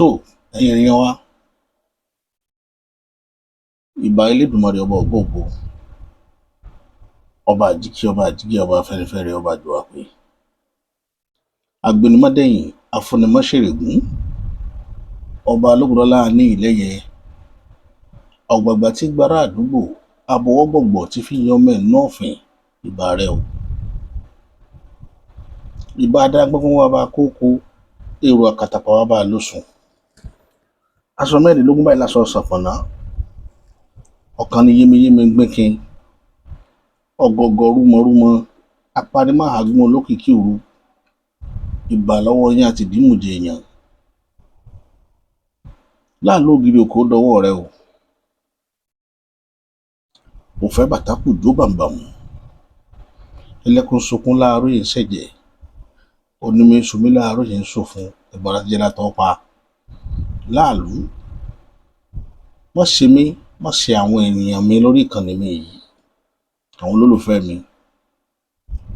tó ẹ̀yin èèyàn wa ìbà Elédùmarè ọba ògbóògbó ọba àjíkí ọba afẹ́nifẹ́re ọba àjùwàpè agbẹnimọ́dẹ̀yìn afúnimọ́ṣèrègún ọba ológunlọ́lá ní ìlẹ́yẹ ọ̀gbàgbà tí gbára àdúgbò abọwọ́gbọ̀gbọ̀ tí fi yan ọmọ ẹ̀ náà fìn ìbà rẹ o ìbà adágbọ́n wa bá kókó èrò àkàtàpà wa bá lóṣùn aṣọ mẹ́rìnlógún báyìí láṣọ ṣàpọ̀nà ọ̀kan ní yémiyémi gbẹ́kin ọ̀gọ̀gọ̀ rúmọrúmọ apanimáhàgún olókìkí òru ìbà lọ́wọ́ yín àti ìdímùjẹ èèyàn láàlú ògiri òkò dọwọ́ rẹ o òfẹ́ bàtàkù jó bàǹbàmù ẹlẹ́kùn sunkún láàárọ̀ yìí ń ṣẹ̀jẹ̀ onímọ̀ ìṣùmí láàárọ̀ yìí ń ṣòfun ìbára ti jẹ́ látọ̀ pa láàlú má ṣe mí má ṣe àwọn ènìyàn mi lórí ìkànnì mi yìí àwọn olólùfẹ́ mi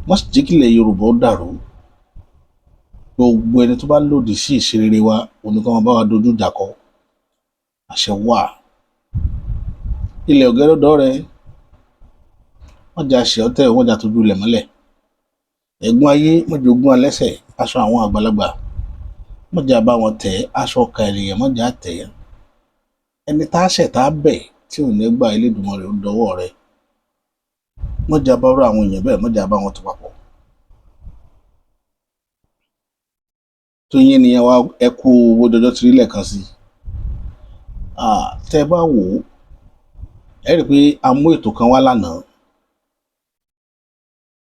má sì jẹ́ kílẹ̀ Yorùbá ó dàrú gbogbo ẹni tó bá lòdì sí ìṣerere wa oníkan máa bá wa dojú ìjà kọ àṣẹ wà ilẹ̀ ògẹ́rọ́dọ́ rẹ wọ́n jà ṣe ọtẹ́ wọ́n jà tójú ilẹ̀ mọ́lẹ̀ ẹ̀gún ayé mọ́jà ogún alẹ́sẹ̀ aṣọ àwọn àgbàlagbà mọ́jà bá wọn tẹ̀ aṣọ ọkà ènìyàn mọ́jà tẹ̀ ẹni tá a ṣẹ̀ tá a bẹ̀ tí ò ní gbà Elédùmarè ó dọwọ́ rẹ mọ́jà bá rọ àwọn èèyàn bẹ́ẹ̀ mọ́jà bá wọn tó papọ̀ tó yín nìyẹn wá ẹ kú owó dọjọ́ tí rí lẹ́ẹ̀kan sí tẹ́ bá wò ó ẹ rí i pé a mú ètò kan wá lánàá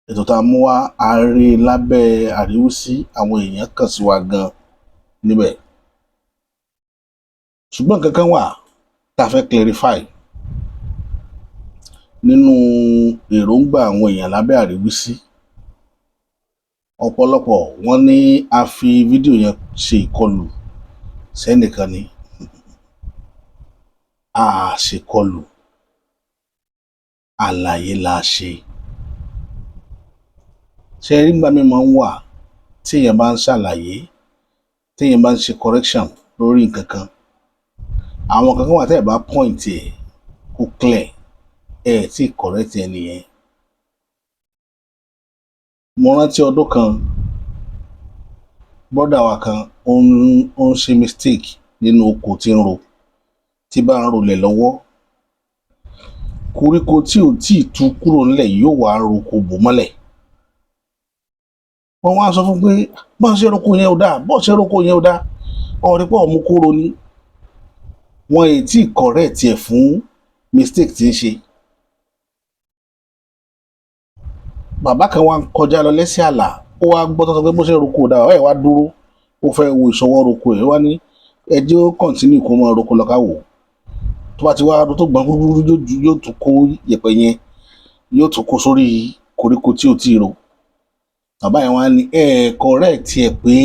ètò tá a mú wá a rí lábẹ́ àríwísí àwọn èèyàn kàn sí wa gan níbẹ̀ ṣùgbọ́n kankan wà tá a fẹ́ clarify nínú èròǹgbà àwọn èèyàn lábẹ́ àríwísí ọ̀pọ̀lọpọ̀ wọ́n ní a fi fídíò yẹn ṣe ìkọlù sẹ́nìkan ni a ṣèkọlù àlàyé la ṣe ṣe rí nígbà mi máa ń wà tí èèyàn bá ń ṣàlàyé tí èèyàn bá ń ṣe correction lórí nǹkan kan àwọn kankan wà tẹ́ ẹ̀ bá point ẹ̀ kó clear ẹ̀ tí correct ẹ̀ nìyẹn mo rántí ọdún kan brother wa kan ó ń ṣe mistake nínú oko tí ń ro tí bá ń rolẹ̀ lọ́wọ́ koríko tí ò tí ì tú kúrò nílẹ̀ yóò wá roko bò mọ́lẹ̀ wọ́n wá sọ fún pé bọ́ọ̀ ṣe roko yẹn ò dáa bọ́ọ̀ ṣe roko yẹn ò dáa ọ̀rẹ́ pọ̀ mú kóró ni wọ́n èyí tí correct ẹ̀ fún mistake tí ń ṣe bàbá kan wá ń kọjá lọ lẹ́sẹ̀ àlà ó wá gbọ́ tó sọ pé bó ṣe roko ò dáa ẹ̀ wá dúró ó fẹ́ wo ìṣọwọ́ roko ẹ̀ wá ní ẹjẹ́ ó continue kó máa roko lọ ká wò tó bá ti wá tó gbọ́n gbúgbúrú yóò tún kó yẹ̀pẹ̀ yẹn yóò tún kó sórí koríko tí ò tí ì ro bàbá yẹn wá ní correct ẹ̀ pé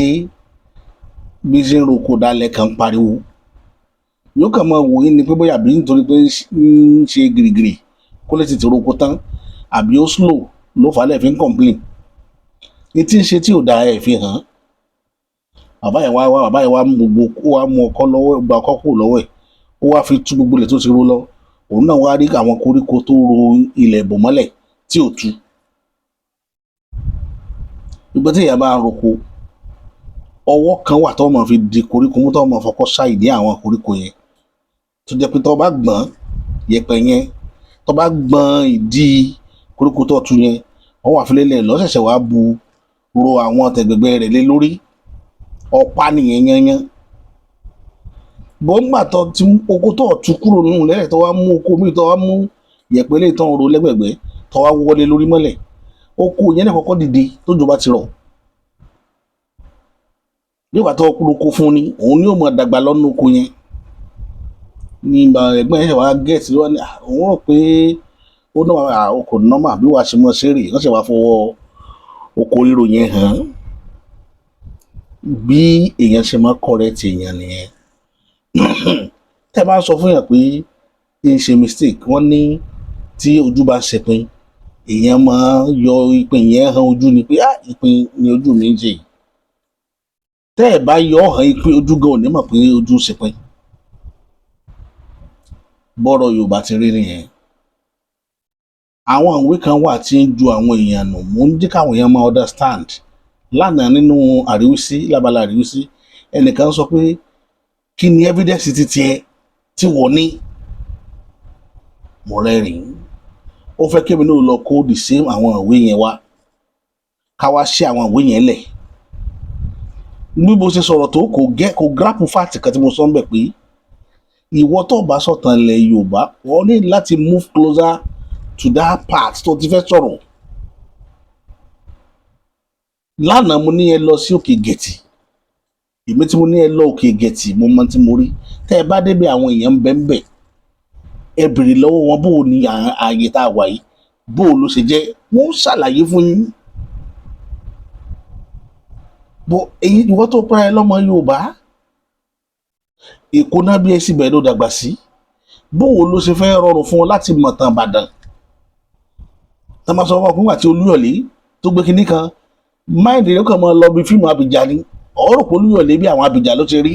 bí ṣe ń roko dalẹ̀ kan pariwo yóò kàn máa wò yín ni pé bóyá àbí nítorí pé ń ṣe gìrìgìrì kó lè tètè roko tán àbí ó slow ló fà á lẹ̀ fi ń complain ní tí ń ṣe tí ò da ẹ̀ fi hàn bàbá yẹn wá mú gbogbo ó wá mú ọkọ lọ́wọ́ gba ọkọ kúrò lọ́wọ́ ẹ̀ ó wá fi tú gbogbo ilẹ̀ tó ti ró lọ òun náà wá rí àwọn koríko tó ro ilẹ̀ bò mọ́lẹ̀ tí ò tú gbogbo tí èèyàn bá ń roko ọwọ́ kan wà tó máa fi di koríko mú tó máa fọkọ́ ṣáìdí àwọn koríko yẹn tó jẹ́ pé tó bá gbọ́n yẹ̀pẹ̀ yẹn tó bá gbọ́n ìdí koríko tó tú yẹn wọ́n wà fílẹ̀ lọ́sẹ̀ṣẹ̀ wá bu ro àwọn tẹ̀gbẹ̀gbẹ̀ rẹ̀ lé lórí ọ̀pá nìyẹn yányán bọ́ńgbà tó ti oko tó tú kúrò nínú lẹ́lẹ̀ tó wá mú oko míì tó wá mú yẹ̀pẹ̀ lè tán ro lẹ́gbẹ̀gbẹ́ tó wá wọlé lórí mọ́lẹ̀ oko yẹn náà kọ́kọ́ dìde tó jọba ti rọ̀ nígbà tó roko fún ni òun ni ó mọ dàgbà lọ́nà oko yẹn ní ẹ̀gbọ́n yẹn ṣe wá gẹ̀ẹ́sì lọ́wọ́ ni òun rò pé ó náà oko nọ́mà bí wàá ṣe mọ́ ṣeré wọ́n ṣe wá fọwọ́ oko ríro yẹn hàn bí èèyàn ṣe máa correct èèyàn nìyẹn tẹ́ bá sọ fún yàn pé ń ṣe mistake wọ́n ní tí ojú bá ṣẹpin èèyàn máa yọ ìpín yẹn hàn ojú ni pé ìpín ni ojú mi ń jẹ tẹ́ ẹ̀ bá yọ ọ̀hán yìí pé ojú gan ò ní mọ̀ pé ojú ṣe pin bọ́rọ̀ Yorùbá ti rí nìyẹn. Àwọn ìwé kan wà tí ń ju àwọn èèyàn nù, mò ń jẹ́ káwọn èèyàn máa understand. Lánàá nínú àríwísí lábala àríwísí ẹnìkan sọ pé kí ni evidence ti tiẹ̀ tí wọ́n ní. Mo rẹ́rìn-ín, ó fẹ́ kémi náà lọ kó the same àwọn ìwé yẹn wá ká wá ṣe àwọn ìwé yẹn lẹ̀. Bí mo ṣe sọ̀rọ̀ tó kò grapple fact kan tí mo sọ ń bẹ̀ pé ìwọ tó bá sọ̀tàn ilẹ̀ Yorùbá wọ́n ní láti move closer to that part tó ti fẹ́ sọ̀rọ̀. Lánàá mo ní ẹ lọ sí Òkè Gẹ̀tì, èmi tí mo ní ẹ lọ Òkè Gẹ̀tì mo mọ tí mo rí. Tẹ́ ẹ bá débẹ̀ àwọn èèyàn ń bẹ ń bẹ̀, ẹ bèrè lọ́wọ́ wọn bó o ní ààyè tá a wà yìí bó o ló ṣe jẹ́, wọ́n ṣàlàyé fún yín. Bó èyí ìwọ tó pẹ́ lọ́mọ Yorùbá, Èkó náà bí ẹ sì bẹ̀rẹ̀ ló dàgbà sí, bó o ló ṣe fẹ́ rọrùn fún ọ láti mọ̀ tàn Ìbàdàn. Tá a máa sọ fún ọkùnrin àti Olúyọ̀lé tó gbé kinní kan máìndì rẹ̀ kàn máa lọ bí fíìmù Abidjan ni, ọ̀rọ̀ pé Olúyọ̀lé bí àwọn Abidjan ló ti rí.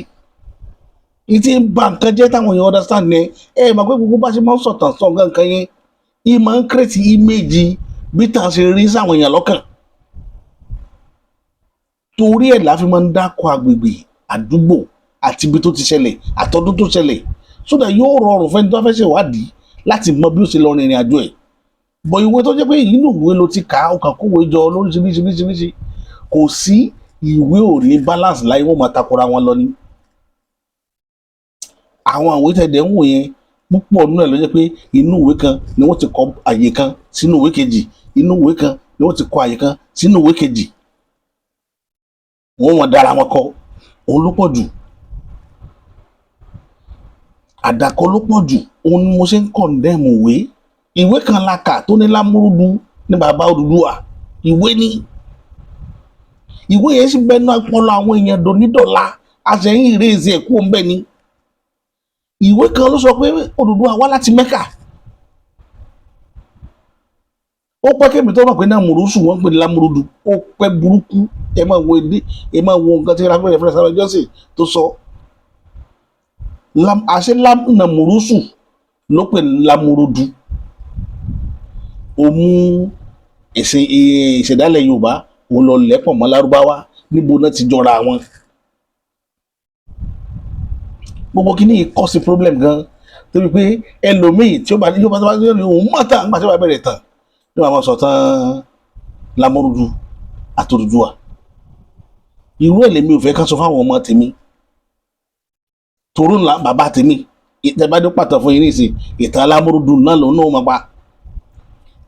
Ìtì ń ba nǹkan jẹ́ táwọn èèyàn understand ni ẹ mọ̀ pé gbogbo bá ṣe máa ń sọ̀tàn sọ nǹkan yẹn ì máa ń create image bí tàn ṣe rí sáwọn èèyàn lọ́kàn. Torí ẹ̀ la fi máa ń dákọ̀ agbègbè àdúgbò àti ibi tó ti ṣẹlẹ̀ àtọdún tó ṣẹlẹ̀ so that yóò rọrùn fẹ́ni tó fẹ́ ṣèwádìí láti mọ bí ó ṣe lọ rìnrìn àjò ẹ̀. Bọ̀ ìwé tó jẹ́ pé inú ìwé ló ti kà á ó kàn kówé jọ lóríṣiríṣi kò sí ìwé ò ní balance láyé wọ́n máa takora wọn lọ ni. Àwọn ìwé tẹ̀dẹ̀ ń wò yẹn púpọ̀ nínú ẹ̀ ló jẹ́ pé inú ìwé kan ni wọ́n ti kọ àyè kan sínú ìwé kejì, inú ìwé kan ni wọ́n ti kọ àyè kan sínú ìwé kejì. Wọ́n wọn dára wọn kọ, òun ló pọ̀ jù. Àdàkọ ló pọ̀ jù, òun ni mo ṣe ń condemn ìwé. Ìwé kan la kà tó ní Lámúrúdù ní bàbá Odùduwà, ìwé ni. Ìwé yẹn sì bẹ́ẹ̀ náà pọ̀lọ àwọn èèyàn dònídọ̀la àṣẹyìn ìrèzì ẹ̀kú ọ̀nbẹ ni. Ìwé kan ló sọ pé Odùduwà wá láti Mẹ́kà. Ó pẹ́ kémi tó mọ̀ pé náà Mùrúsù wọ́n ń pè ní Lámúrúdù, ó pẹ́ burúkú. Ẹ máa wo nǹkan tí ráfẹ́ fẹ́ sára jọ́sìn tó sọ. Àṣẹ nà Mùrúsù ló pè ní Lámúrúdù. Ó mú ìṣẹ̀dálẹ̀ Yorùbá òun lọ lẹ́pọ̀ mọ́ Lárúbáwá níbo náà ti jọra wọn. Gbogbo kí ní kọ́ sí problem gan torí pé ẹlòmíì tí ó bá ní Yorùbá tó bá ní òun mọ̀ tán nígbà tí ó bá bẹ̀rẹ̀ tán ní wàá máa sọ tán Lámúrúdù àti Odùduwà. Irú ẹ̀ lèmi ò fẹ́ ká sọ fáwọn ọmọ tèmi torú ńlá bàbá tèmi ìtẹ̀bádé pàtàkì fún yín ní ìsìn ìtàn Lámúrúdù náà lòun náà máa pa.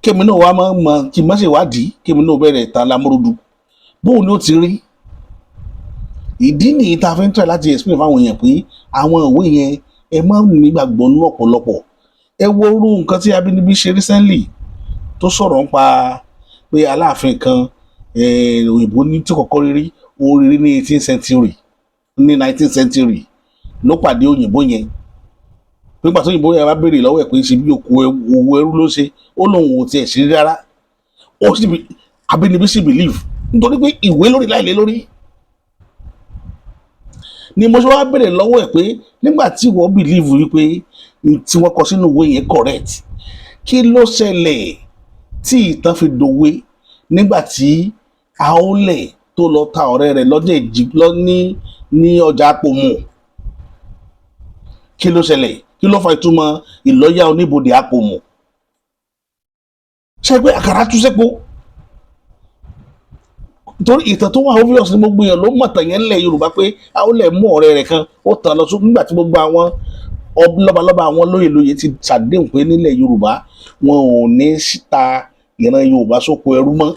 Kémi náà wá máa mọ kí n má ṣe wádìí kémi náà bẹ̀rẹ̀ ìtàn Lámúrúdù bóun ni ó ti rí. Ìdí nìyí tá a fi ń tẹ̀ láti explain fáwọn èèyàn pé àwọn ìwé yẹn ẹ má nígbàgbọ́ nínú ọ̀pọ̀lọpọ̀. Ẹ wo irú nǹkan tí Abínibí ṣe recently tó sọ̀rọ̀ nípa pé Aláàfin kan òyìnbó ní tí kọ́kọ́ rírí oríire ní 18th century ní 19th century ló pàdé òyìnbó yẹn. Nígbà tó òyìnbó yẹn bá béèrè lọ́wọ́ ẹ̀ pé ṣe bí òwò ẹrú ló ṣe ó lóun ò tiẹ̀ ṣe rárá. Abínibí sì believe nítorí pé ìwé lórí láìlé lórí. Ni mo ṣe wá béèrè lọ́wọ́ ẹ̀ pé nígbà tí wọ́n believe wípé tí wọ́n kọ sínú ìwé yẹn correct, kí ló ṣẹlẹ̀ tí ìtàn fi dòwe nígbà tí Àólẹ̀ tó lọ ta ọ̀rẹ́ rẹ̀ lọ́jà ní ọjà Àpòmù? Kí ló ṣẹlẹ̀? Kí ló fa ìtumọ̀ ìlọ́yà oníbodè Àpòmù? Ṣé pé àkàrà tú sẹ́po? Torí ìtàn tó wà obvious ni gbogbo èèyàn ló mọ̀tàn yẹn ńlẹ̀ Yorùbá pé Àólẹ̀ mú ọ̀rẹ́ rẹ̀ kan ó tàn lọ sókè nígbà tí gbogbo àwọn lọ́balọ́ba àwọn lóyè ti ṣàdéhùn pé nílẹ̀ Yorùbá wọn ò ní ta ìran Yorùbá sóko ẹrú mọ́.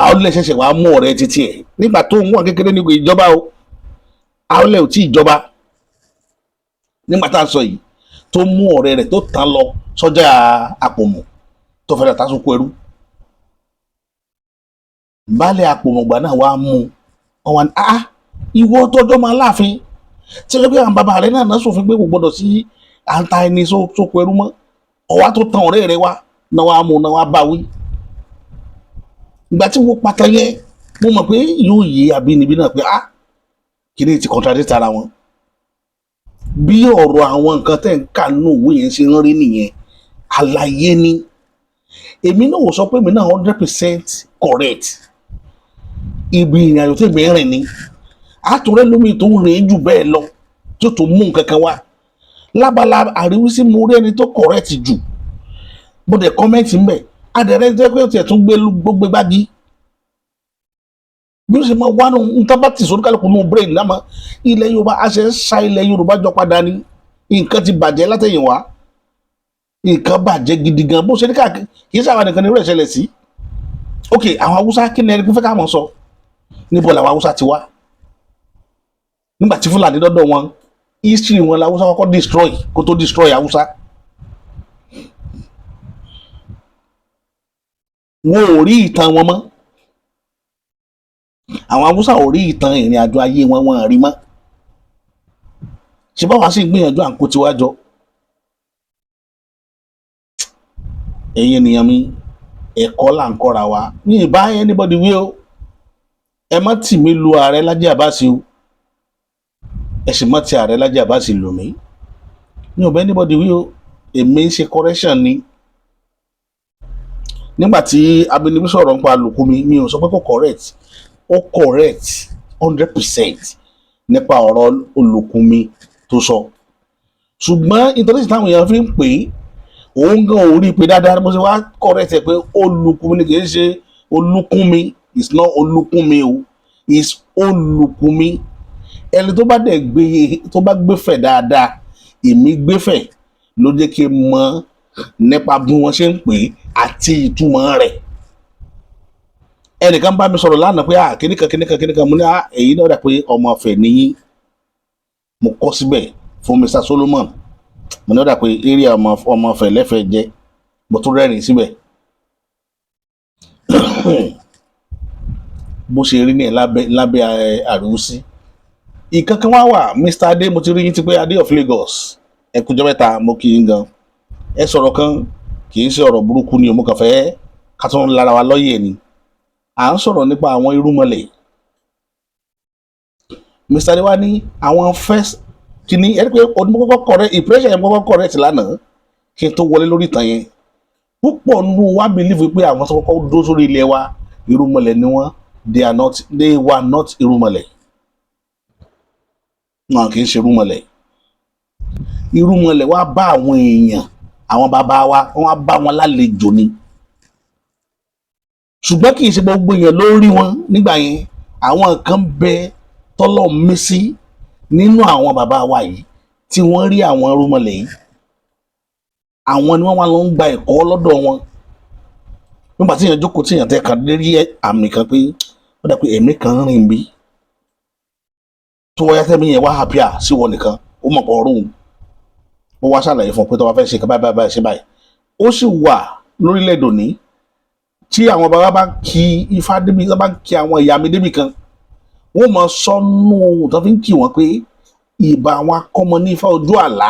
Àólẹ̀ ṣẹ̀ṣẹ̀ wàá mú ọ̀rẹ́ títí ẹ̀ nígbà tó ń wà kékeré ní ìjọba o. Àólẹ̀ ò tí ì jọba nígbà tá a sọ yìí tó mú ọ̀rẹ́ rẹ̀ tó tàn lọ sọ́jà Àpòmù tó fẹ́rẹ̀ ta sóko ẹrú. Baálẹ̀ Àpòmùgbà náà wàá mú wọn wá ní ìwọ tọjọ́ máa láàfin tí ó gbé àwọn bàbá rẹ̀ náà sófin pé kò gbọdọ̀ sí àǹtà ẹni sóko ẹrú mọ́, ọwá tó tan ọ̀rẹ́ rẹ̀ wá náà wàá mú náà wàá bá wí. Ìgbà tí wọ́n pàtàn yẹn mo mọ̀ pé yóò yé abínibí náà pé kíní ti contradict ara wọn bí ọ̀rọ̀ àwọn nǹkan tẹ̀ ń kà nínú òwe yẹn ṣe ń rí nìyẹn àlàyé ni èmi náà ò sọ pé èmi náà 100% correct ibi ìrìn àjò tèmi rìn ni àtúrẹ́ lómi tó ń rìn jù bẹ́ẹ̀ lọ tí ó tó mú nǹkan kan wá lábala àríwísí mo rí ẹni tó correct jù mo dẹ̀ kọ́mẹ́ǹtì mbẹ̀ adẹ̀rẹ́ jẹ́ pé ó tiẹ̀ tún gbé gbági bí ó ṣe máa wá nǹkan bá ti sọ oníkálukú nù brain náà mọ́ ilẹ̀ Yorùbá a ṣe ń sa ilẹ̀ Yorùbá jọ padà ní nǹkan ti bàjẹ́ látẹ̀yìnwá nǹkan bàjẹ́ gidi gan bó ṣe ní káàkiri kì í sábà nìkan ní irú ẹ̀ ṣẹlẹ̀ sí ok àwọn Haúsá kí ni ẹni fẹ́ ká mọ̀ sọ níbo làwọn Haúsá ti wá nígbà tí Fúlàní dọ́dọ̀ wọn history wọn la Haúsá kọ́kọ́ destroy kó tó destroy Haúsá wọn ò rí ìtàn wọn mọ́ àwọn Haúsá ò rí ìtàn ìrìn àjò ayé wọn rí mọ́ ṣe báwa sì gbìyànjú à ń kó tiwájọ ẹ̀yin ènìyàn mi ẹ̀kọ́ là ń kọ́ra wa ní ìbá anybody wí o ẹ má tì mí lu ààrẹ Lájí Àbáàsì o ẹ sì má ti ààrẹ Lájí Àbáàsì lù mí ní ọ̀bẹ anybody wí o èmi ń ṣe correction ni nígbà tí Abínibí sọ̀rọ̀ nípa Lùkúmi mi ò sọ pé kò correct ó correct 100% nípa ọ̀rọ̀ Olùkúmi tó sọ ṣùgbọ́n ìtọ́jú táwọn èèyàn fi ń pè é òun gan ò rí i pé dáadáa mo ṣe wá correct ẹ pé Olùkúmi ni kì í ṣe Olúkúnmi it's not Olúkúnmi o it's Olùkúmi ẹni tó bá dẹ̀ gbéfẹ̀ dáadáa èmi gbéfẹ̀ ló jẹ́ kí n mọ̀ nípa bí wọ́n ṣe ń pè é àti ìtumọ̀ rẹ̀ ẹnìkan bá mi sọ̀rọ̀ lánàá pé kíníkan mo ní èyí náà dà pé ọmọ Ọ̀fẹ̀ nìyí mo kọ́ síbẹ̀ fún Mr. Solomon mo ní ó dà pé area ọmọ Ọ̀fẹ̀ lẹ́fẹ̀ẹ́ jẹ́ mo tún rẹ́rìn síbẹ̀ bó ṣe rí ní lábẹ́ àrùsí ìkankan wà Mr. Adé mo ti rí yín ti pé Adé of Lagos ẹ kújọ́ mẹ́ta mo kí yín gan ẹ sọ̀rọ̀ kan kì í ṣe ọ̀rọ̀ burúkú ni mo kàn fẹ́ ká tún lára wa lọ́yẹ̀ ni à ń sọ̀rọ̀ nípa àwọn irúnmọlẹ̀ Mr. Adé wa ní àwọn first kìíní ẹni pé ọdún kọ́kọ́ correct impression yẹn kọ́kọ́ correct lánàá kí n tó wọlé lórí ìtàn yẹn púpọ̀ nù wá believe pé àwọn tó kọ́kọ́ dó sórí ilẹ̀ wa irúnmọlẹ̀ ni wọ́n they were not irúnmọlẹ̀ náà kì í ṣe irúnmọlẹ̀ wá bá àwọn èèyàn àwọn bàbá wa wọ́n bá wọn lálejò ni ṣùgbọ́n kì í ṣe gbogbo èèyàn ló rí wọn nígbà yẹn àwọn kan bẹ tọ́lọ̀ mẹ́sí nínú àwọn bàbá wa yìí tí wọ́n rí àwọn irúnmọlẹ̀ yìí àwọn ni wọ́n wá lọ ń gba ẹ̀kọ́ lọ́dọ̀ wọn nígbà tí èèyàn jókòó tí èèyàn tẹ́ kan lérí àmì kan pé ó dà pé ẹ̀mí kan rìn bí tó wáyá tẹ́mi yẹn wá happier sí wọn nìkan ó mọ̀ pọ̀ ọ̀rùn ó wá ṣàlàyé fún un pé tó wá fẹ́ ṣe báyìí ṣe báyìí ó sì wà lórílẹ̀‐èdè òní tí àwọn bàbá bá kí ifá débi tó bá kí àwọn ìyá mi débi kan wọ́n mọ sọ́nù ohun tó fi ń kí wọn pé ìbà àwọn akọ́mọ ní ifá ojú àlá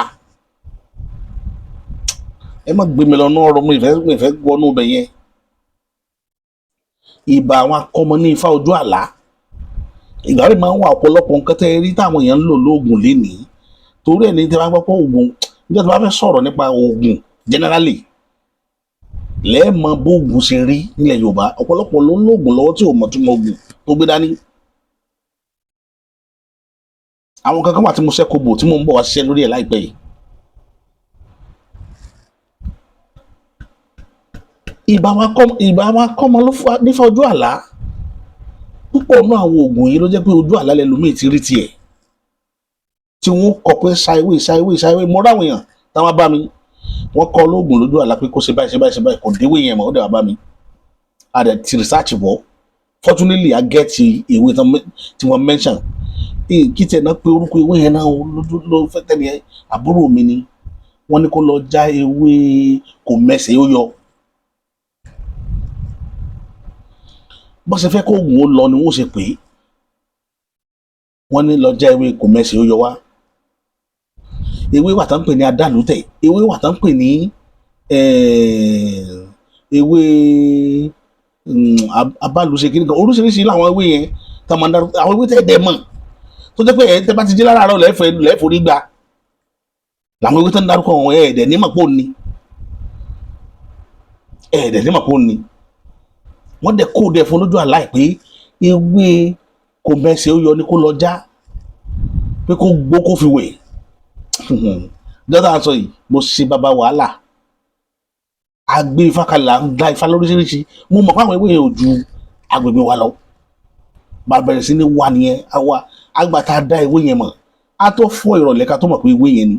ẹ má gbé mi lọ náà ọ̀rọ̀ mi ìfẹ́ gbọ́nú ibẹ̀ yẹn ìbà àwọn akọ́mọ ní ifá ojú àlá ìgbà rẹ̀ máa ń wà ọ̀pọ̀lọpọ̀ nǹkan tẹ́ rí táwọn èèyàn ń lò lóògùn lénìí torí ẹ̀ ní tẹ́ bá gbọ́ pé oògùn nígbà tí wọ́n bá fẹ́ sọ̀rọ̀ nípa oògùn generally lẹ́ẹ̀mọ bóògùn ṣe rí nílẹ̀ Yorùbá ọ̀pọ̀lọpọ̀ ló ń lóògùn lọ́wọ́ tí ò mọ̀ túmọ̀ oògùn tó gbé dání àwọn kankan wà tí mo ṣẹ́kọ̀ọ́ bò tí mo ń bọ̀ wá ṣiṣẹ́ lórí ẹ̀ láìpẹ́ yìí ìbá wa kọ́mọ ló nífà ojú àlá púpọ̀ náà àwọn oògùn yìí ló jẹ́ pé ojú àlá lẹ́lòmíì ti rí tiẹ̀ tí wọ́n kọ pé ṣáíwé mo ráwọn èèyàn táwọn bá mi wọ́n kọ lóògùn lójú àlá pé kó ṣe báyìí kò déwé yẹn mọ́ ó dẹ̀ wá bá mi a dẹ̀ ti research bọ̀ fortunately I get ìwé tí wọ́n mention kí tiẹ̀ náà pé orúkọ ìwé yẹn náà ló fẹ́ tẹ́lẹ̀ àbúrò mi ni wọ́n ní kó lọ já ewé kò mẹ́sẹ̀ ó yọ bó ṣe fẹ́ kó oògùn ó lọ ni wọ́n ṣe pé wọ́n ní lọ já ewé kò mẹ́sẹ̀ ó yọ wá ewé wà tán pè ní adálùtẹ̀ ewé wà tán pè ní ewé abálùṣe kìíní kan oríṣiríṣi làwọn ewé yẹn tá a máa ń dárúkọ àwọn ewé tẹ́ ẹ dẹ̀ mọ̀ tó jẹ́ pé ẹ̀ tẹ́ bá ti jí láràárọ̀ lẹ́ẹ̀forí gbà làwọn ewé tó ń dárúkọ wọn ẹ̀ẹ́dẹ̀ ní màpò ni ẹ̀ẹ́dẹ̀ ní màpò ni wọ́n dẹ̀ kó dẹ̀ fún lójú àlá pé ewé kò mẹ́sẹ̀ ó yọ ní kó lọ já pé kó gbó kó fi wẹ̀ dọ́tà sọ yìí mo ṣe bàbá wàhálà a gbé ifá kalẹ̀ à ń da ifá lóríṣiríṣi mo mọ̀ pé àwọn ewé yẹn ò ju agbègbè wa lọ bá bẹ̀rẹ̀ sí ní wà nìyẹn àwa àgbà tá a dá ewé yẹn mọ̀ a tó fọ́ ìrọ̀lẹ́ ká tó mọ̀ pé ewé yẹn ni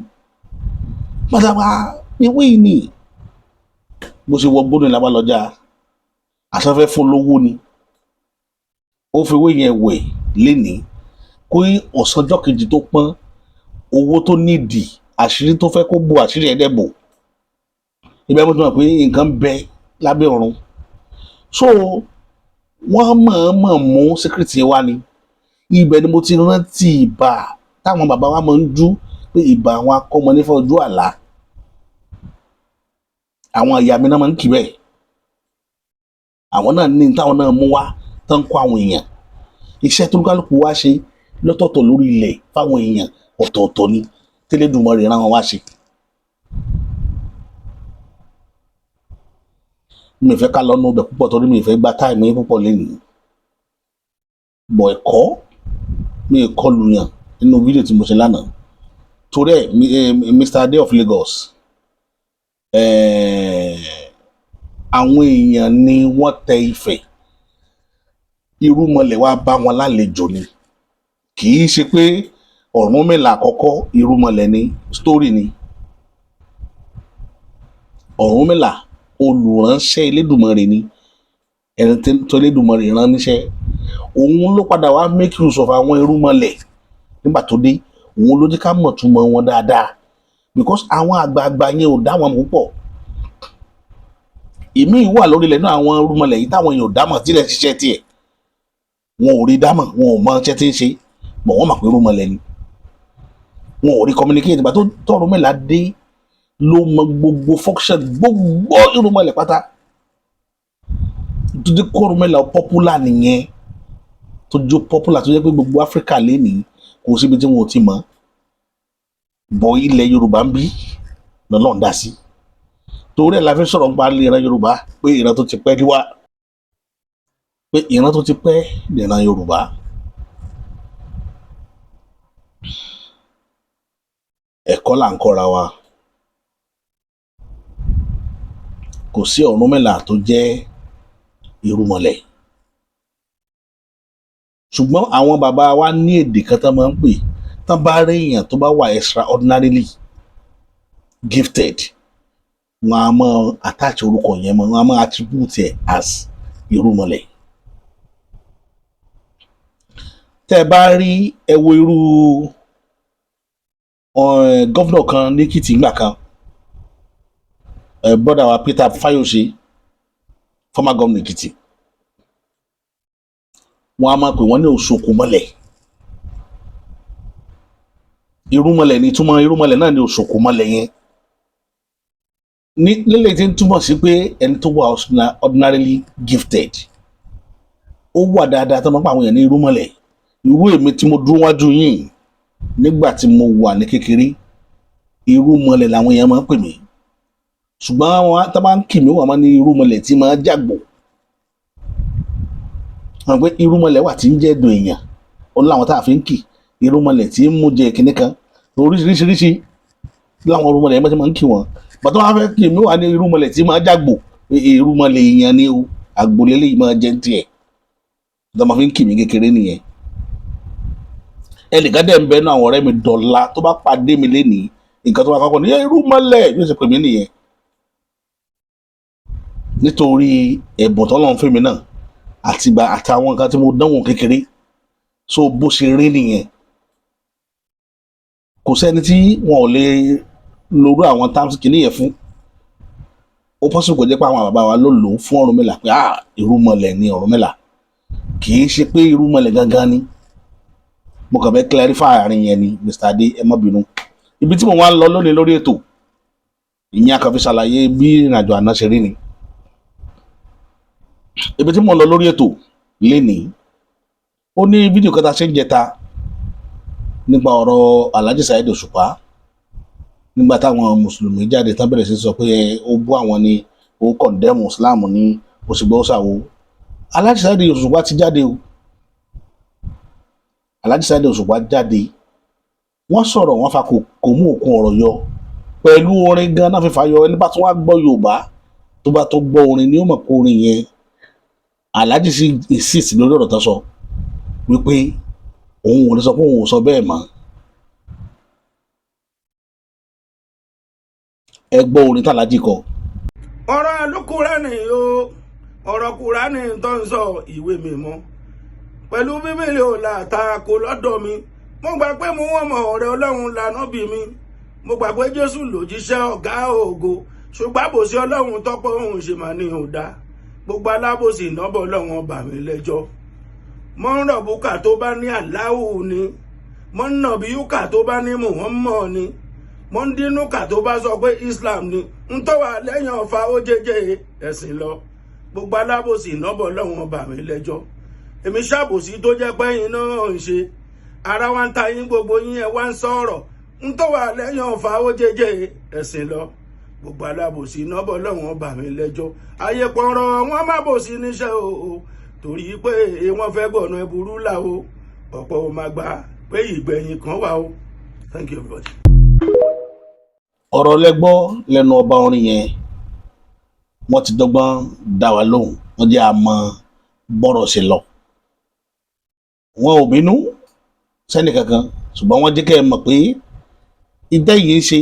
pátápá ewé yìí ni bó ṣe wọ gbóni làbá lọ́jà àṣàfẹ́ fún lówó ni ó fi ewé yẹn wẹ̀ lénìí kó ọ̀sánjọ́ kejì tó pọ́n owó tó nídìí àṣírí tó fẹ́ kó bo àṣírí ẹ̀dẹ̀ bò ibẹ̀ mo ti mọ̀ pé nǹkan bẹ lábẹ́ ọ̀run so wọ́n mọ̀ọ́mọ̀ mú síkírìtì wa ni ibẹ̀ ni mo ti rántí ìbà táwọn bàbá wa máa ń jú pé ìbà àwọn akọ́mọ nífọ̀ ojú àlá àwọn ìyá mi náà máa ń kì bẹ́ẹ̀ àwọn náà ní táwọn náà mú wá tán kó àwọn èèyàn iṣẹ́ tó kálukú wá ṣe lọ́tọ̀ọ̀tọ̀ lórí ilẹ̀ fáwọn èèyàn ọ̀tọ̀ọ̀tọ̀ ni tẹ́lẹ̀dùmarè rán wọn wá ṣe. mi ì fẹ́ ká lọ́nu ọbẹ̀ púpọ̀ torí mi ì fẹ́ gba táìmù yín púpọ̀ lénìí bọ̀ ẹ̀kọ́ mi ì kọlù yàn nínú fídíò tí mo ṣe lánàá torí ẹ̀ Mr. Ade of Lagos àwọn èèyàn ni wọ́n tẹ Ifẹ̀ irúmọlẹ̀ wá bá wọn lálejò ni kì í ṣe pé Ọ̀rúnmìlà àkọ́kọ́ irúmọlẹ̀ ni story ni Ọ̀rúnmìlà olùránṣẹ́ Elédùmarè ni ẹni tó Elédùmarè rán níṣẹ́ òun ló padà wá make use of àwọn irúmọlẹ̀ nígbà tó dé òun ló jẹ́ ká mọ̀ túmọ̀ wọn dáadáa because àwọn àgbààgbà yẹn ò dá wọn púpọ̀ èmi wà lórí ilẹ̀ náà àwọn irúmọlẹ̀ yìí táwọn èèyàn ò dámọ̀ tílẹ̀ ṣiṣẹ́ tiẹ̀ wọn ò rí dámọ̀ wọn ò mọ iṣẹ́ tí ń ṣe bọ̀ wọ́n mọ̀ pé irúmọlẹ̀ ni wọn ò rí communicate nígbà tó Ọ̀rúnmìlà dé ló mọ gbogbo function gbogbo irúmọlẹ̀ pátá tó dé kó Ọ̀rúnmìlà popular nìyẹn tó jó popular tó jẹ́ pé gbogbo Áfíríkà lénìí kò síbi tí wọn ò ti mọ̀ bọ̀ ilẹ̀ Yorùbá ń bí lọ́nà ń dá sí torí ẹ̀ la fi sọ̀rọ̀ nípa ìran Yorùbá pé ìran tó ti pẹ́ kí wá pé ìran tó ti pẹ́ ìran Yorùbá ẹ̀kọ́ là ń kọ́ra wa kò sí Ọ̀rúnmìlà tó jẹ́ irúmọlẹ̀ ṣùgbọ́n àwọn bàbá wa ní èdè kan tán máa ń pè tán bá rí èèyàn tó bá wà extraordinarily gifted wọn a máa attach orúkọ yẹn mọ́ wọn a máa attribute ẹ̀ as irúmọlẹ̀ tẹ́ ẹ bá rí ẹ wo irú gọ́fúnà kan ní Èkìtì ńgbà kan bọ́dà wa Peter Fayose former governor Èkìtì wọn a máa pè wọ́n ní Òṣòkòmọlẹ̀ irúmọlẹ̀ ní túmọ̀ irúmọlẹ̀ náà ní Òṣòkòmọlẹ̀ yẹn ní lílẹ̀ tí ń túmọ̀ sí pé ẹni tó wà ordinarily gifted ó wà dáadáa tó máa ń pa àwọn èèyàn ní irúmọlẹ̀ irú èmi tí mo dúró wájú yìí nígbà tí mo wà ní kékeré irúmọlẹ̀ làwọn èèyàn máa ń pè mí ṣùgbọ́n àwọn tó máa ń kì mí wà máa ní irúmọlẹ̀ tí máa ń jàgbò wọn pé irúmọlẹ̀ wà tí ń jẹ́ ẹ̀dùn èèyàn ó láwọn tá a fi ń kì irúmọlẹ̀ tí ń mú jẹ kinní kan oríṣiríṣi láwọn irúmọlẹ̀ yẹn máa ń kì wọ́n bàtọ́ wọn fẹ́ kì mí wà ní irúmọlẹ̀ tí máa jàgbò irúmọlẹ̀ èèyàn ni o àgbòlélẹ̀ yìí máa jẹ́ tiẹ̀ tó máa fi ń kì mí kékeré nìyẹn ẹnìkan dẹ̀ ń bẹ náà àwọn ọ̀rẹ́ mi dọ̀la tó bá pàdé mi lénìí nǹkan tó bá kọ́kọ́ ní irúmọlẹ̀ yóò ṣe pè mí nìyẹn nítorí ẹ̀bùn tọ́lọ́run fún mi náà àtàwọn nǹkan tí mo dánwò kékeré so bó ṣe rí nìyẹn kò sẹ́ni tí wọn ò lè lórú àwọn terms kìíní yẹn fún ó pọ́sibú kò jẹ́ pé àwọn bàbá wa ló lò ó fún Ọ̀rúnmìlà pé irúmọlẹ̀ ni Ọ̀rúnmìlà kì í ṣe pé irúmọlẹ̀ gangan ni mo kàn fẹ́ clarify àárín yẹn ni Mr. Ade ẹ má bínú ibi tí mo wá ń lọ lónìí lórí ètò ìyẹn a kàn fi ṣàlàyé bí ìrìnàjò àná ṣe rí ni ibi tí mo lọ lórí ètò lénìí ó ní fídíò kan tá a ṣe ń jẹta nípa ọ̀rọ̀ Alhaji Saheed Òṣùpá nígbà táwọn mùsùlùmí jáde tán bẹ̀rẹ̀ sí sọ pé ó bú àwọn ni ó kọ̀ndẹ́mù Islam ní òṣùgbọ́ ṣàwo. Alhaji Saheed Òṣùpá ti jáde o, Alhaji Saheed Òṣùpá jáde, wọ́n sọ̀rọ̀ wọ́n fa kò mú òkun ọ̀rọ̀ yọ pẹ̀lú orin gan náà fífa yọ. Ẹni bá tún wá gbọ́ Yorùbá tó bá tó gbọ́ orin ni ó mọ̀ pé orin yẹn Alhaji sì insist lórí ọ̀rọ̀ tó sọ wípé òun ò ní sọ pé òun ò sọ bẹ́ẹ̀ mọ́. Ẹ gbọ́ orin tí Alhaji kọ. ọ̀rọ̀ Al-Kùránì o, ọ̀rọ̀ Kùránì tó ń sọ ìwé mímọ́ pẹ̀lú Bíbélì ò látakò lọ́dọ̀ mi. Mo gbà pé mo wọ́n mọ̀ ọ̀rẹ́ Ọlọ́run lànà bí mi. Mo gbà pé Jésù lòjíṣẹ́ ọ̀gá ògo, ṣùgbọ́n àbòsí Ọlọ́run tọ́pọ̀ òun ṣe máa ní òdá. Gbogbo alábòsí ìnábọ̀ Ọlọ́run bà mí lẹ́jọ́. Mọ́ ń rọ̀ bùkà tó bá ní Allahu ni, mọ́ ń nà bí yúkà tó bá ní Muhammad ni, mọ́ ń dínú kà tó bá sọ pé Islam ni. Ń tó wà lẹ́yìn ọ̀fà ó jẹ́jẹ́ ẹ̀sìn lọ. Gbogbo alábòsí ìnábọ̀ Ọlọ́run bà mí lẹ́jọ́. Èmi ṣàbòsí tó jẹ́ pé yín náà ń ṣe, ara wa ń ta yín gbogbo yín ẹ wá ń sọ̀rọ̀. Ń tó wà lẹ́yìn ọ̀fà ó jẹ́jẹ́ ẹ̀sìn lọ. Gbogbo alábòsí ìnábọ̀ Ọlọ́run bà mí lẹ́jọ́. Ayé pọ̀nrọ̀ wọn má bòsí níṣẹ́ o, torí pé wọ́n fẹ́ gbọ̀nà ẹ̀bùrú là o, ọ̀pọ̀ ò máa gbà pé ìgbẹ̀yìn kan wà o. Thank you everybody. Ọ̀rọ̀ lẹ́gbọ́ lẹ́nu ọba orin yẹn, wọ́n ti dọ́gbọ́n dá wa lóhùn, wọ́n jẹ́ àmọ́ bọ́rọ̀ ṣe lọ. Wọn ò bínú sẹ́ni kankan, ṣùgbọ́n wọ́n jẹ́ kẹ́ ẹ mọ̀ pé ìdẹ́ yìí ń ṣe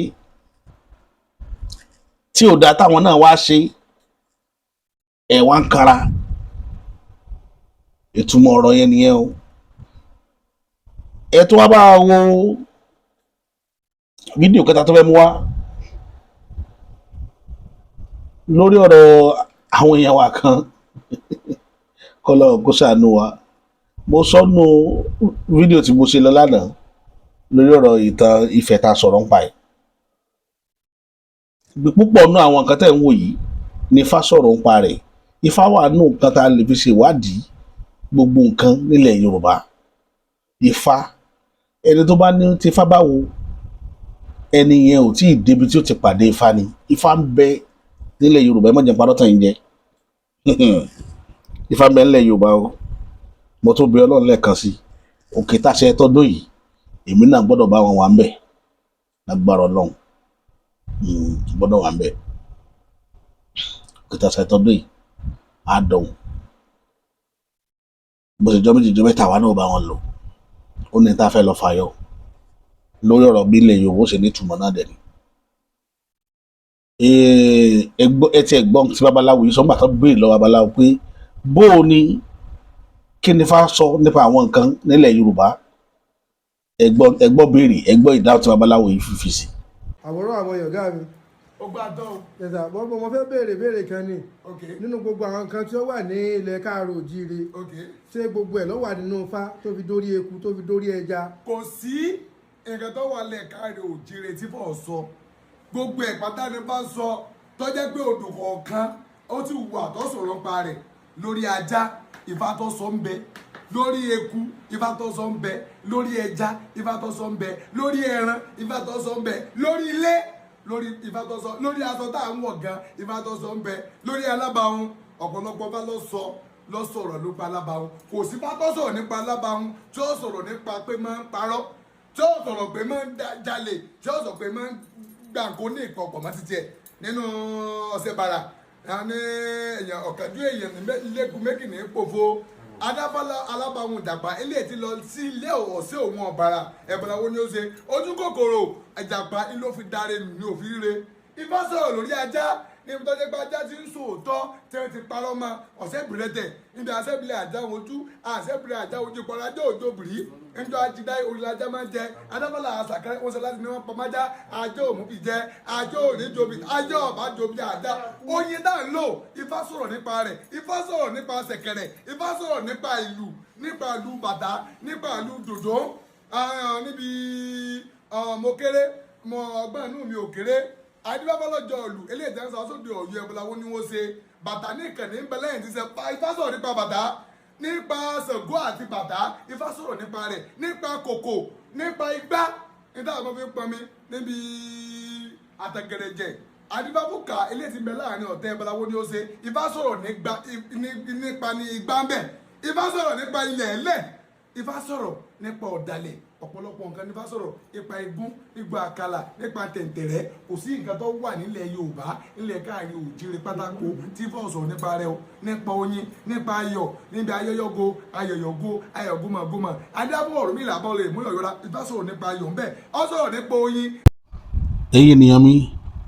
tí ò dáa táwọn náà wá ṣe ẹ̀ wá ń kara. Ìtumọ̀ ọ̀rọ̀ yẹn nìyẹn o. Ẹ tó wá bá wo fídíò kẹta tó fẹ́ mú wá lórí ọ̀rọ̀ àwọn èèyàn wa kan kọ́lọ́ kó ṣàánú wa. Mo sọ́nù fídíò tí mo ṣe lọ lánàá lórí ọ̀rọ̀ ìtàn Ifẹ̀ tá a sọ̀rọ̀ ń pa ẹ̀. Púpọ̀ nú àwọn nǹkan tẹ̀ ń wò yìí ni Ifá sọ̀rọ̀ ń pa rẹ̀. Ifá wà nù nǹkan tá a lè fi ṣèwádìí gbogbo nǹkan nílẹ̀ Yorùbá. Ifá, ẹni tó bá ní tí Ifá bá wo ẹni yẹn ò tí ì débi tí ó ti pàdé Ifá ni. Ifá ń bẹ nílẹ̀ Yorùbá, ẹ má jẹ́ parọ́ tàn yín jẹ. Ifá ń bẹ nílẹ̀ Yorùbá o. Mo tún bẹ Ọlọ́run lẹ́ẹ̀kan sí òkè táṣẹ tọdún yìí, èmi náà gbọ́dọ̀ bá wọn wà ń bẹ̀ lágbára Ọlọ́run. Gbọ́dọ̀ wà ń bẹ̀ òkè táṣẹ tọdún yìí á dọ̀hùn. Bó ṣe jọ méjì jọ mẹ́ta wa náà bá wọn lò, ó ní tá a fẹ́ lọ fàyọ lórí ọ̀rọ̀ bí ilẹ̀ Yorùbá ṣe ní ìtumọ̀ náà dẹ̀ ni. Ẹ ti ẹ̀gbọ́n tí babaláwo yìí sọ́gbà tó béèrè lọ́wọ́ babaláwo pé bó o ní kí ni Ifá sọ nípa àwọn nǹkan nílẹ̀ Yorùbá. Ẹ̀gbọ́n béèrè, ẹ̀gbọ́n ìdáhùn tí babaláwo yìí fífi sí. Àwòrán àwọn ọ̀gá mi. Ó gbà tán o. Ẹ̀sà bọ́bọ́ mo fẹ́ béèrè kan ni. Nínú gbogbo àwọn nǹkan tí ó wà ní ilẹ̀ káàrọ̀ òjíire. Ṣé gbogbo ẹ̀ ló wà nínú Ifá tó fi dórí eku tó fi dórí ẹja? Kò sí nǹkan tó wà lẹ̀ káàrọ̀ òjíire tí fò sọ. Gbogbo ẹ̀ pátá ni bá sọ tó jẹ́ pé odò kọ̀ọ̀kan ó ti wà tó sọ̀rọ̀ pa rẹ̀. Lórí ajá, Ifá tó sọ ń bẹ. Lórí eku, Ifá tó sọ ń bẹ. Lórí ẹja, Ifá tó sọ ń bẹ. Lórí ẹran, Ifá tó sọ ń bẹ. Lórí ilé, lórí Ifá tó sọ. Lórí aṣọ tá à ń wọ̀ gan, Ifá tó sọ ń bẹ. Lórí alábàáhùn, ọ̀pọ̀lọpọ̀ bá lọ sọ̀rọ̀ nípa alábàáhùn. Kò sí Ifá tó sọ̀rọ̀ nípa alábàáhùn tí ó sọ̀rọ̀ nípa pé máa ń parọ́, tí ó sọ̀rọ̀ pé máa ń jalè, tí ó sọ̀rọ̀ pé máa ń gbà kó ní ìpọ̀pọ̀ mọ́ títí ẹ̀ nínú ọ̀sẹ̀ bàrà ní èèyàn ọ̀kadù èèyàn lẹ́kùn méjì ní pòfo. Adábọ́lá alábàáhùn ìjàpá ilé ti lọ sí ilé ọ̀sẹ̀ òun ọ̀bàrà ẹ̀bùnà wo ni ó ṣe ojú kòkòrò ìjàpá ló fi dáre ní òfin re. Ifá sọ̀rọ̀ lórí ajá níbi tó jẹ́ pé ajá ti ń sòótọ́ tí wọ́n ti parọ́ mọ́ ọ̀sẹ̀ ìbìrẹ́tẹ̀ níbi àṣẹ́bìlẹ̀ àjá ojú àṣẹ́bìlẹ̀ àjá ojú ìpọ́nra ajá òjò bìrí níjọ́ ajídá orílẹ̀ ajá máa ń jẹ. Adábọ́lá àṣàkárẹ́ wọn sọ láti ní wọn pọmájá ajá òmùbí jẹ ajá òní jobi ajá ọ̀bá jobi àdá oyin dá ń lò. Ifá sọ̀rọ̀ nípa rẹ̀, Ifá sọ̀rọ̀ nípa ṣẹ̀kẹ̀rẹ̀, Ifá sọ̀rọ̀ nípa ìlù bàtà nípa ìlù dòdò níbi mo kéré ọgbọ́n inú mi ò kéré adébábọ́lọ́jọ́ ìlú eléyìí tẹ́ ń sọ sóde ọ̀yọ́ ẹ̀bùn làwọn ni wọ́n ṣe bàtà ní ìkànnì ń bẹ lẹ́yìn tí Ifá sọ̀rọ̀ nípa bàtà, nípa Ṣàngó àti bàtà Ifá sọ̀rọ̀ nípa rẹ̀, nípa kòkò, nípa igbá níta àwọn fi ń pọnmi níbi àtẹ̀gẹ̀rẹ̀jẹ̀ àdìbàbùkà eléyìí ti ń bẹ láàrin ọ̀tẹ̀ ìbáláwo ni ó ṣe. Ifá sọ̀rọ̀ nípa ní igbá ń bẹ, Ifá sọ̀rọ̀ nípa ilẹ̀ ẹlẹ̀, Ifá sọ̀rọ̀ nípa ọ̀dàlẹ̀, ọ̀pọ̀lọpọ̀ nǹkan nípa sọ̀rọ̀ nípa igún, nípa àkàlà, nípa tẹ̀ǹtẹ̀rẹ́. Kò sí nǹkan tó wà nílẹ̀ Yorùbá, nílẹ̀ Káàárì Oòjíire pátákó tí Ifá sọ̀rọ̀ nípa rẹ̀ o, nípa oyin, nípa ayọ̀, níbi ayọ̀yọ̀go, ayọ̀yọ̀go, ayọ̀gúnmọ̀gúnmọ̀. Adábọ̀ Ọ̀rúnmìlà bọ́ lè mú Ọ̀yọ́ra, Ifá sọ̀rọ̀ nípa ayọ̀ ńbẹ, ó sọ̀rọ̀ nípa oyin. ẹ̀yin ènìyàn mi,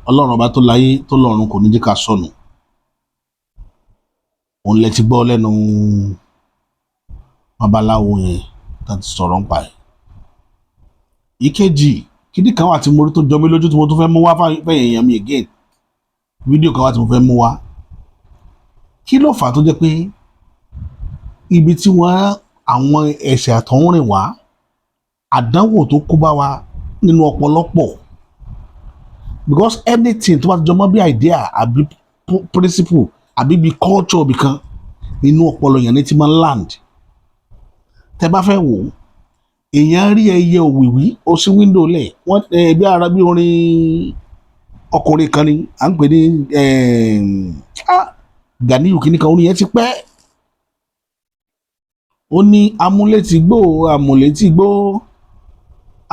Ọlọ́run ọba tó láyé tó lọ́run kò ní jẹ́ ká sọnù. Òun lẹ ti gbọ́ lẹ́nu babaláwo yẹn láti sọ̀rọ̀ nípa ẹ̀. Ìkejì, kíní kan wà tí mo rí tó jọ mí lójú tí mo tún fẹ́ mú wá fẹ́yìn èèyàn mi again. Fídíò kan wà tí mo fẹ́ mú wá. Kí ló fà á tó jẹ́ pé ibi tí àwọn ẹ̀ṣẹ̀ àtọ̀húnrìn wá, àdánwò tó kó bá wa nínú ọ̀pọ̀lọpọ̀, because anything tó bá jọ mọ́ bí idea àbí principle àbí bí culture bí kan nínú ọpọlọ yẹn ní ti máa ń land. Tẹ́ bá fẹ́ wò ó, èèyàn rí ẹyẹ òwìwí ó sí wíńdò lẹ̀, wọ́n bí ara bí orin ọkùnrin kan ni à ń pè ní Ganiyu kìíní kan, orin yẹn ti pẹ́. Ó ní amúlétìgbò amúlétìgbò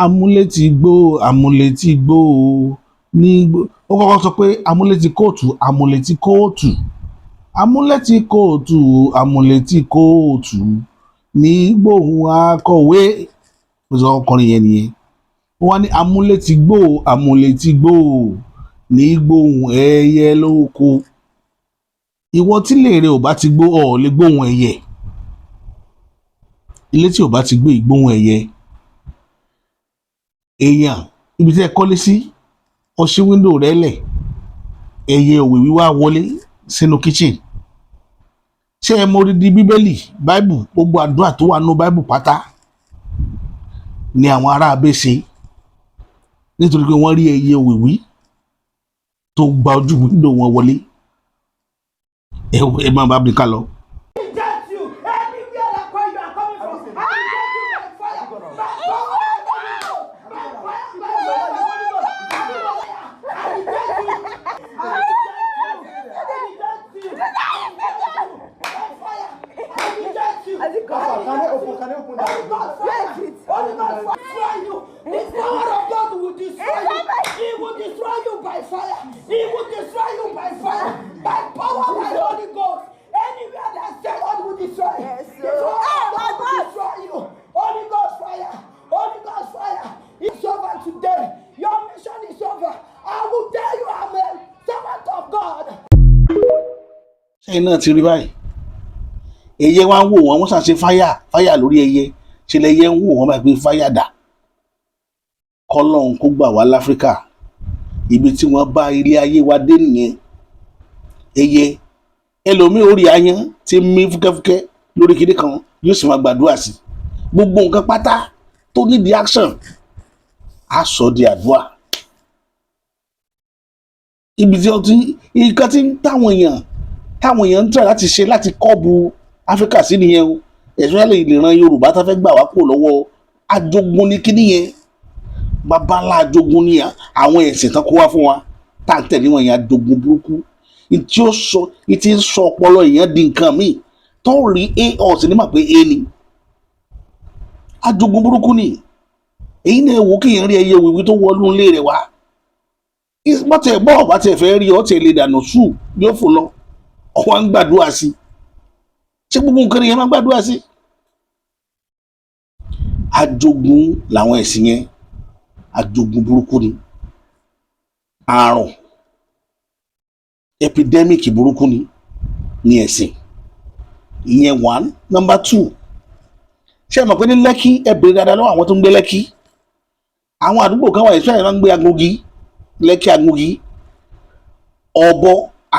amúlétìgbò amúlétìgbò ní ó kọ́kọ́ sọ pé amúlétìkóòtù amúlétìkóòtù amúlétìkóòtù amúlétìkóòtù ní gbóhùn akọ̀wé, ó sọ ọkùnrin yẹn nìyẹn. Ó wá ní amúlétìgbò amúlétìgbò ní gbóhùn ẹyẹ lóko. Ìwọ tí lèrè ò bá ti gbó ọ̀ lè gbóhùn ẹyẹ, ilé tí ò bá ti gbé ìgbóhùn ẹyẹ. Èèyàn ibi tí ẹ kọ́lé sí, ó ṣí wíńdò rẹ̀ lẹ̀, ẹyẹ òwìwí wá wọlé sínú kitchen. Ṣé ẹ mọ odidi Bíbélì, Bible, gbogbo àdúrà tó wà nínú Bible pátá ni àwọn ará abẹ́ ṣe nítorí pé wọ́n rí ẹyẹ òwìwí tó gba ojú wíńdò wọn wọlé. Ẹ máa bá mi ká lọ. Ṣẹ́yìn náà ti rí báyìí, ẹyẹ wá ń wò wọ́n ṣàṣe fáyà lórí ẹyẹ, ṣe lẹyẹ ń wò wọ́n máa gbé fáyà dà. Kọ́lọ́hún kó gbà wá láfíríkà, ibi tí wọ́n bá ilé ayé wa dé nìyẹn. Ẹyẹ ẹlòmíì ó rí ayán tí ń mí fúkẹ́fúkẹ́ lórí kinní kan, yóò sì máa gbàdúrà sí gbogbo nǹkan pátá tó nídìí action á sọ di àdúrà. Ibi tí nǹkan tí táwọn èèyàn ń tẹ̀ láti ṣe láti kọ́ọ̀bù Áfíríkà sí nìyẹn o. Especially ìran Yorùbá tó fẹ́ gbà wá kúrò lọ́wọ́ ajogun ní kíní yẹn, bàbá ńlá ajogun ní àwọn ẹ̀sìn tán kó wá fún wa tá à ń tẹ̀lé wọn yẹn, ajogun burúkú ìtí ń sọ ọpọlọ èèyàn di nǹkan míì tó rí ọ̀sìn ní mà pé ni ajogun burúkú ni. Èyí náà wò kí èèyàn rí ẹyẹ òwìwí tó wọlú ilé rẹ̀ wá, bọ́tẹ̀ bọ́ ọ̀bá tẹ̀ fẹ́ rí ọ̀tẹ̀ lè dànù sùn yóò fò lọ, ọ̀wá ń gbàdúrà sí. Ṣé gbogbo nǹkan ni yẹn máa ń gbàdúrà sí? Ajogun làwọn ẹ̀sìn yẹn, ajogun burúkú ni. Àrùn epidemic burúkú ni ẹ̀sìn. Ìyẹn 1. Number 2, ṣé ẹ mọ̀ pé ní Lẹ́kí ẹ bèrè dáadáa lọ́wọ́ àwọn tó ń gbé Lẹ́kí, àwọn àdúgbò kan wà ìṣẹ́ ìran ń gbé Agogi, Lẹ́kí Agogi,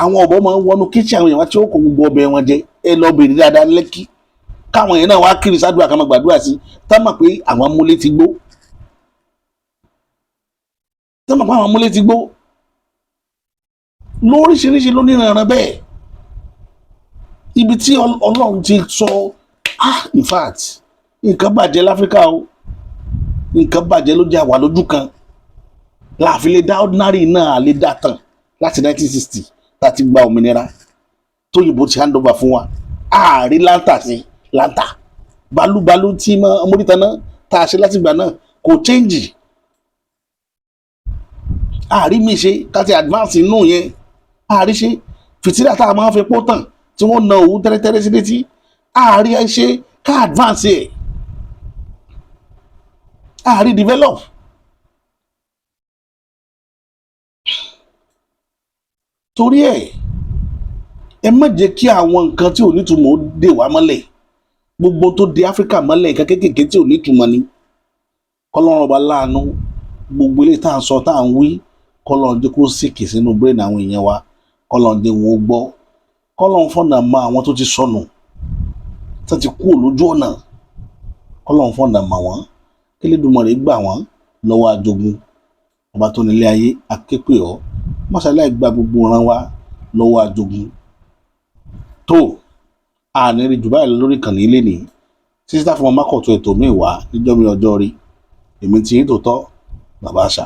àwọn ọ̀bọ máa ń wọnú kíchìn àwọn èèyàn tí ó kó gbogbo ọbẹ̀ wọn jẹ. Ẹ lọ bèrè dáadáa Lẹ́kí, káwọn èèyàn náà wá kiri sádùúrà kan máa gbàdúrà sí, tá mọ̀ pé àwọn amúlé ti gbó, lóríṣiríṣi ló níranran bẹ́ẹ̀. ibi tí Ọlọ́run ti sọ in fact nǹkan bàjẹ́ láfíríkà o, nǹkan bàjẹ́ ló jẹ́ àwa lójú kan láàfin lè dá ordinary náà lè dá tán láti 1960 láti gba òmìnira tóyìnbó ti hand over fún wa ààrí láńtà sí láńtà balúbalú tí amórítaná tá a ṣe láti gbà náà kò change, ààrí mi ṣe káti advance inú yẹn, ààrí ṣe fìtílà tá a máa ń fi pọ́ tàn tí wọ́n na òwú tẹ́rẹ́tẹ́rẹ́ sí létí, ààrí ṣe ká advance ẹ̀, ààrí develop. Torí ẹ má jẹ́ kí àwọn nǹkan tí ò nítumọ̀ ó dè wá mọ́lẹ̀, gbogbo tó di Áfíríkà mọ́lẹ̀ nǹkan kéékèèké tí ò nítumọ̀ ni. Kọ́lọ́run ọba láàánú gbogbo ilé tá à ń sọ tá à ń wí, kọ́lọ́run jẹ́ kó sìkì sínú brain àwọn èèyàn wa, kọ́lọ́run jẹ́ wọn ó gbọ́, kọ́lọ́run fọ̀nà mọ àwọn tó ti sọnù tó ti kú lójú ọ̀nà, kọ́lọ́run fọ̀nà mọ wọ́n, kí Elédùmarè gbà wọ́n lọ́wọ́ ajogun. Ọba tó nílé ayé akéèpè ọ́ mọ́ṣáláì gba gbogbo ìran wa lọ́wọ́ ajogun. Tó àníri jù báyìí lórí ìkànnì ilé ní sísítà fún ọmọ mákọ̀tún ètò mi wá níjọ́ mi ọjọ́ rí, èmi tí yín tòótọ́ bàbá àṣà.